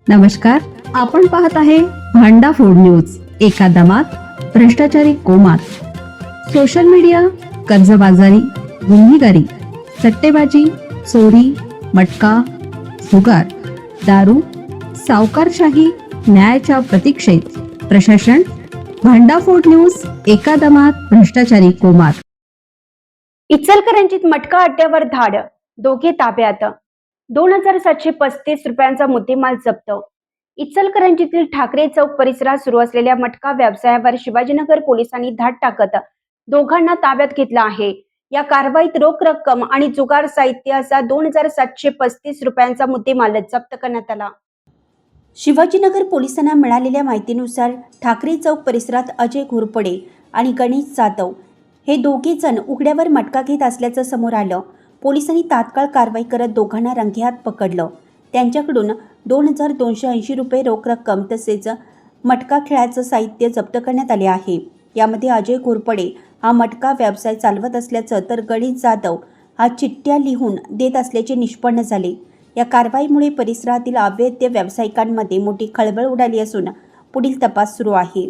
नमस्कार, आपण पाहत आहे भांडा फोड न्यूज. एका दमात भ्रष्टाचारी कोमात. सोशल मीडिया, कर्जबाजारी, गुन्हेगारी, सट्टेबाजी, चोरी, मटका, जुगार, दारू, सावकारशाही, न्यायाच्या प्रतीक्षेत प्रशासन. भांडाफोड न्यूज. एका दमात भ्रष्टाचारी कोमात. इचलकरंजीत मटका अड्ड्यावर धाड, दोघे ताब्यात. 2,735 रुपयांचा मुद्देमाल जप्त. इचलकरंजीतील ठाकरे चौक परिसरात सुरू असलेल्या मटका व्यवसायावर शिवाजीनगर पोलिसांनी धाड टाकत दोघांना ताब्यात घेतलं आहे. या कारवाईत रोख रक्कम आणि जुगार साहित्य असा 2,735 रुपयांचा मुद्देमाल जप्त करण्यात आला. शिवाजीनगर पोलिसांना मिळालेल्या माहितीनुसार ठाकरे चौक परिसरात अजय घोरपडे आणि गणेश जाधव हे दोघे जण उघड्यावर मटका घेत असल्याचं समोर आलं. पोलिसांनी तात्काळ कारवाई करत दोघांना रंगेहात पकडलं. त्यांच्याकडून 2,280 रुपये रोख रक्कम तसेच मटका खेळाचं साहित्य जप्त करण्यात आले आहे. यामध्ये अजय घोरपडे हा मटका व्यवसाय चालवत असल्याचं तर गणेश जाधव हा चिठ्ठ्या लिहून देत असल्याचे निष्पन्न झाले. या कारवाईमुळे परिसरातील अवैध व्यावसायिकांमध्ये मोठी खळबळ उडाली असून पुढील तपास सुरू आहे.